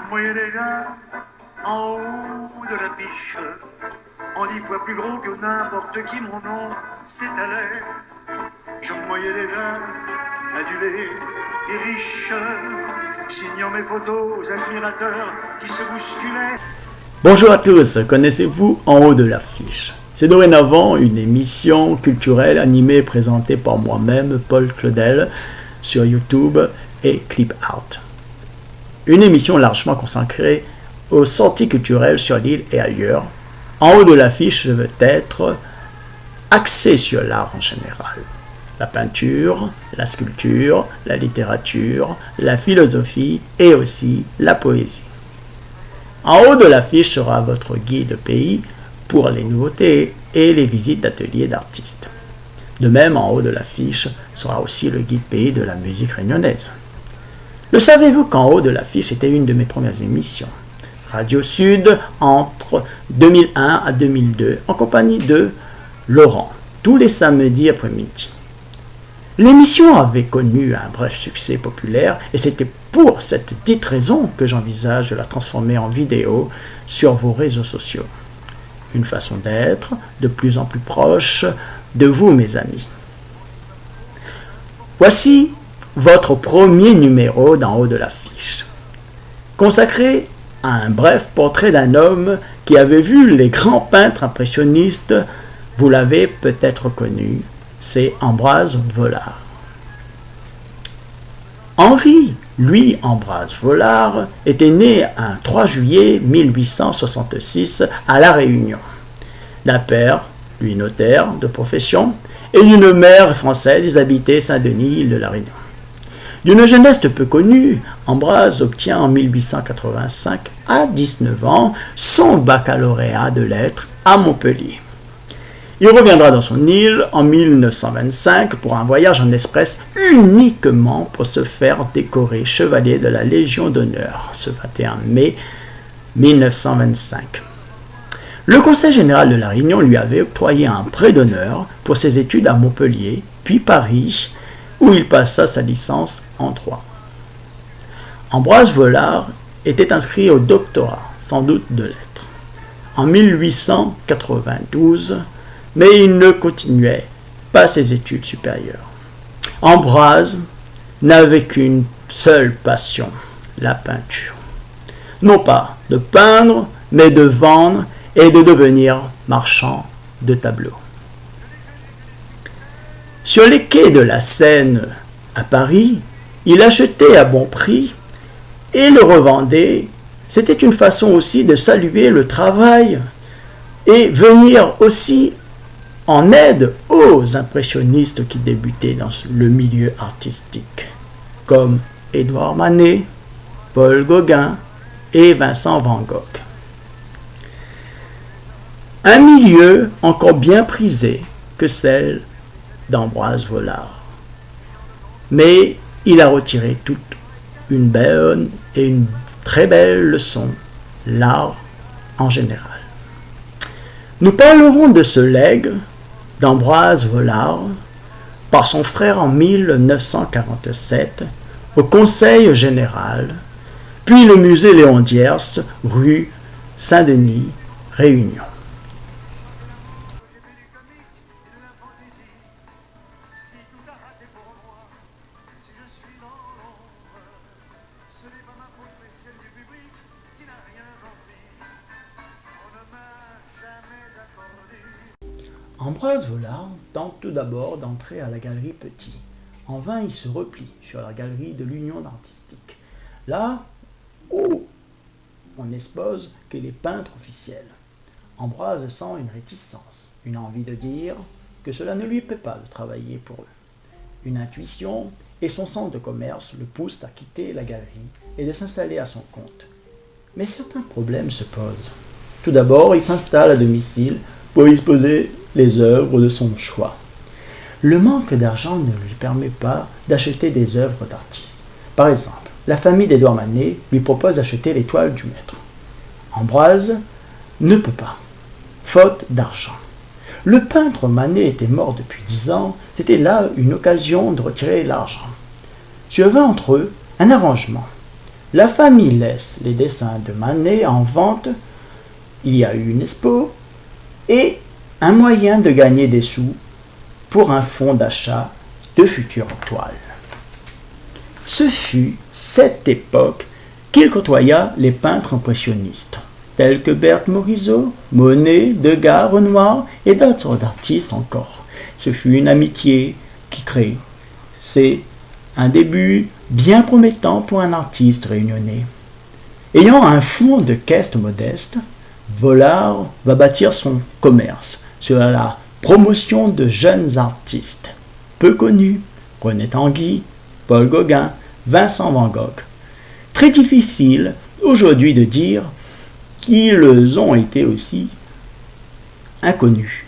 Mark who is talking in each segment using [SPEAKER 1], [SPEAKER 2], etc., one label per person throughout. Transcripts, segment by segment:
[SPEAKER 1] me voyais déjà en haut de l'affiche, en 10 fois plus gros que n'importe qui, mon nom s'étalait. Je me voyais déjà adulé et riche, signant mes photos aux admirateurs qui se bousculaient.
[SPEAKER 2] Bonjour à tous, connaissez-vous En haut de l'affiche? C'est dorénavant une émission culturelle animée et présentée par moi-même, Paul Claudel, sur YouTube et Clip Out. Une émission largement consacrée aux sorties culturelles sur l'île et ailleurs. En haut de l'affiche veut être axé sur l'art en général. La peinture, la sculpture, la littérature, la philosophie et aussi la poésie. En haut de l'affiche sera votre guide pays pour les nouveautés et les visites d'ateliers d'artistes. De même, en haut de l'affiche sera aussi le guide pays de la musique réunionnaise. Le savez-vous qu'en haut de l'affiche était une de mes premières émissions? Radio Sud entre 2001 à 2002 en compagnie de Laurent, tous les samedis après-midi. L'émission avait connu un bref succès populaire et c'était pour cette dite raison que j'envisage de la transformer en vidéo sur vos réseaux sociaux. Une façon d'être de plus en plus proche de vous, mes amis. Voici votre premier numéro d'en haut de l'affiche, consacré à un bref portrait d'un homme qui avait vu les grands peintres impressionnistes. Vous l'avez peut-être connu, c'est Ambroise Vollard. Henri Louis Ambroise Vollard était né un 3 juillet 1866 à La Réunion, d'un père, lui notaire de profession, et d'une mère française. Ils habitaient Saint-Denis, île de La Réunion. D'une jeunesse peu connue, Ambroise obtient en 1885, à 19 ans, son baccalauréat de lettres à Montpellier. Il reviendra dans son île en 1925 pour un voyage en express uniquement pour se faire décorer chevalier de la Légion d'honneur ce 21 mai 1925. Le Conseil général de La Réunion lui avait octroyé un prêt d'honneur pour ses études à Montpellier, puis Paris, où il passa sa licence en droit. Ambroise Vollard était inscrit au doctorat, sans doute de lettres, en 1892, mais il ne continuait pas ses études supérieures. Ambroise n'avait qu'une seule passion, la peinture. Non pas de peindre, mais de vendre et de devenir marchand de tableaux. Sur les quais de la Seine à Paris, il achetait à bon prix et le revendait. C'était une façon aussi de saluer le travail et venir aussi en aide aux impressionnistes qui débutaient dans le milieu artistique, comme Édouard Manet, Paul Gauguin et Vincent van Gogh. Un milieu encore bien prisé que celle d'Ambroise Vollard. Mais il a retiré toute une bonne et une très belle leçon, l'art en général. Nous parlerons de ce legs d'Ambroise Vollard par son frère en 1947 au Conseil général, puis le musée Léon Dierst, rue Saint-Denis, Réunion. Ambroise Vollard tente tout d'abord d'entrer à la galerie Petit. En vain, il se replie sur la galerie de l'Union artistique, là où on n'expose que les peintres officiels. Ambroise sent une réticence, une envie de dire que cela ne lui plaît pas de travailler pour eux. Une intuition et son sens de commerce le poussent à quitter la galerie et de s'installer à son compte. Mais certains problèmes se posent. Tout d'abord, il s'installe à domicile pour exposer les œuvres de son choix. Le manque d'argent ne lui permet pas d'acheter des œuvres d'artistes. Par exemple, la famille d'Édouard Manet lui propose d'acheter les toiles du maître. Ambroise ne peut pas, faute d'argent. Le peintre Manet était mort depuis 10 ans, c'était là une occasion de retirer l'argent. Survint entre eux un arrangement. la famille laisse les dessins de Manet en vente, il y a eu une expo, et un moyen de gagner des sous pour un fonds d'achat de futures toiles. Ce fut cette époque qu'il côtoya les peintres impressionnistes, tels que Berthe Morisot, Monet, Degas, Renoir et d'autres artistes encore. Ce fut une amitié qui crée. C'est un début bien promettant pour un artiste réunionnais. Ayant un fonds de caisse modeste, Vollard va bâtir son commerce sur la promotion de jeunes artistes peu connus, René Tanguy, Paul Gauguin, Vincent Van Gogh. Très difficile aujourd'hui de dire qu'ils ont été aussi inconnus.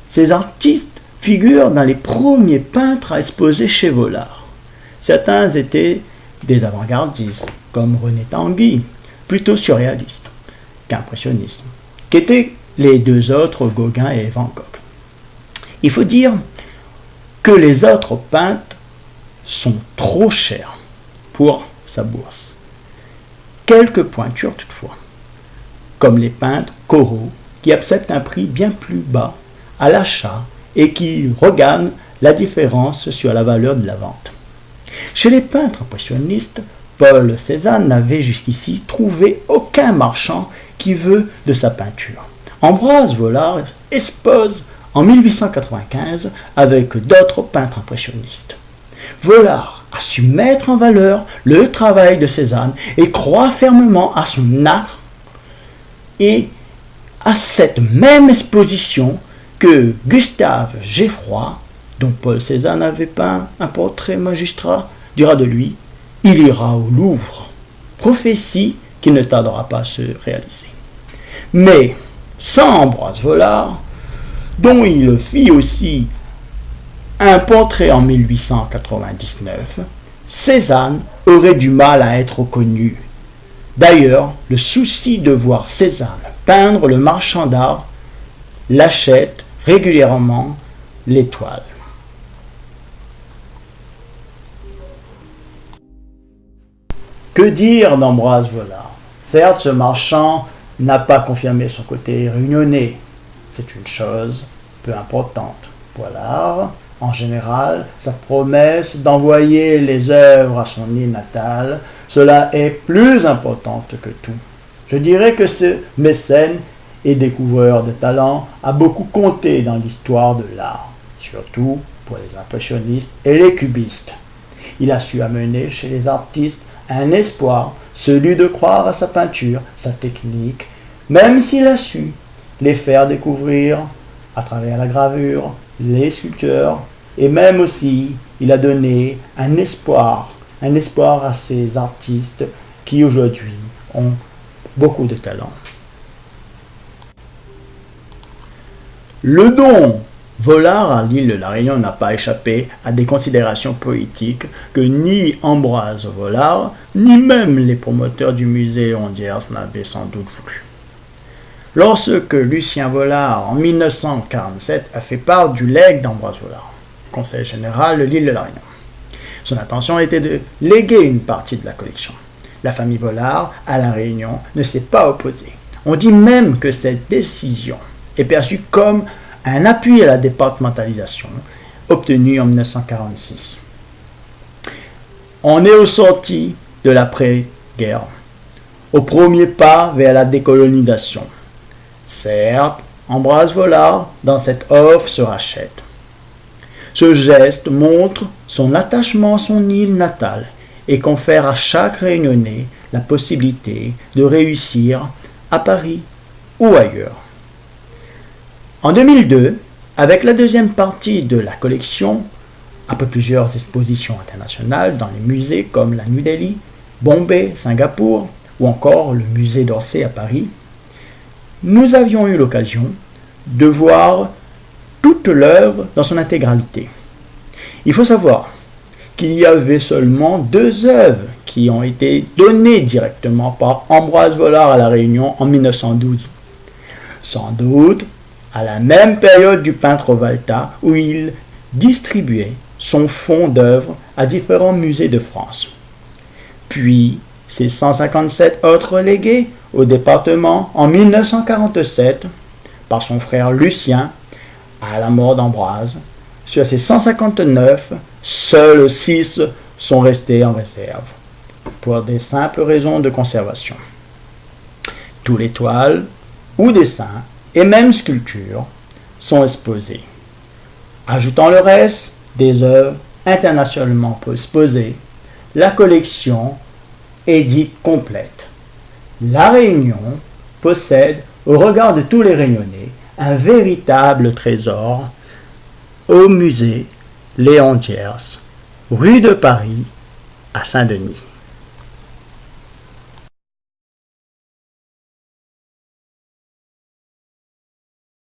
[SPEAKER 2] Ces artistes figurent dans les premiers peintres à exposer chez Vollard. Certains étaient des avant-gardistes, comme René Tanguy, plutôt surréaliste qu'impressionniste, qu'étaient les deux autres, Gauguin et Van Gogh. Il faut dire que les autres peintres sont trop chers pour sa bourse. Quelques pointures toutefois, comme les peintres coraux qui acceptent un prix bien plus bas à l'achat et qui regagnent la différence sur la valeur de la vente. Chez les peintres impressionnistes, Paul Cézanne n'avait jusqu'ici trouvé aucun marchand qui veut de sa peinture. Ambroise Vollard expose en 1895 avec d'autres peintres impressionnistes. Vollard a su mettre en valeur le travail de Cézanne et croit fermement à son art et à cette même exposition que Gustave Geffroy, dont Paul Cézanne avait peint un portrait magistral, dira de lui « Il ira au Louvre », prophétie qui ne tardera pas à se réaliser. Mais sans Ambroise Vollard, dont il fit aussi un portrait en 1899, Cézanne aurait du mal à être connu. D'ailleurs, le souci de voir Cézanne peindre le marchand d'art l'achète régulièrement les toiles. Que dire d'Ambroise Vollard? Certes, ce marchand n'a pas confirmé son côté réunionnais. C'est une chose peu importante. Vollard, en général, sa promesse d'envoyer les œuvres à son île natale, cela est plus importante que tout. Je dirais que ce mécène et découvreur de talent a beaucoup compté dans l'histoire de l'art, surtout pour les impressionnistes et les cubistes. Il a su amener chez les artistes un espoir, celui de croire à sa peinture, sa technique, même s'il a su les faire découvrir à travers la gravure, les sculpteurs, et même aussi il a donné un espoir à ces artistes qui aujourd'hui ont beaucoup de talent. Le don Vollard à l'île de la Réunion n'a pas échappé à des considérations politiques que ni Ambroise Vollard, ni même les promoteurs du musée Hondiers n'avaient sans doute voulu. Lorsque Lucien Vollard, en 1947, a fait part du legs d'Ambroise Vollard, conseil général de l'île de la Réunion, son intention était de léguer une partie de la collection. La famille Vollard, à la Réunion, ne s'est pas opposée. On dit même que cette décision est perçue comme un appui à la départementalisation obtenue en 1946. On est aux sorties de l'après-guerre, au premier pas vers la décolonisation. Certes, Ambroise Vollard, dans cette offre, se rachète. Ce geste montre son attachement à son île natale et confère à chaque Réunionnais la possibilité de réussir à Paris ou ailleurs. En 2002, avec la deuxième partie de la collection, après plusieurs expositions internationales dans les musées comme la New Delhi, Bombay, Singapour ou encore le musée d'Orsay à Paris, nous avions eu l'occasion de voir toute l'œuvre dans son intégralité. Il faut savoir qu'il y avait seulement 2 œuvres qui ont été données directement par Ambroise Vollard à La Réunion en 1912. Sans doute à la même période du peintre Valta où il distribuait son fonds d'œuvres à différents musées de France. Puis, ses 157 autres légués au département en 1947 par son frère Lucien à la mort d'Ambroise. Sur ces 159, seuls 6 sont restés en réserve pour des simples raisons de conservation. Tous les toiles ou dessins et même sculptures sont exposés. Ajoutant le reste des œuvres internationalement exposées, la collection est dite complète. La Réunion possède, au regard de tous les Réunionnais, un véritable trésor au musée Léon Thiers, rue de Paris, à Saint-Denis.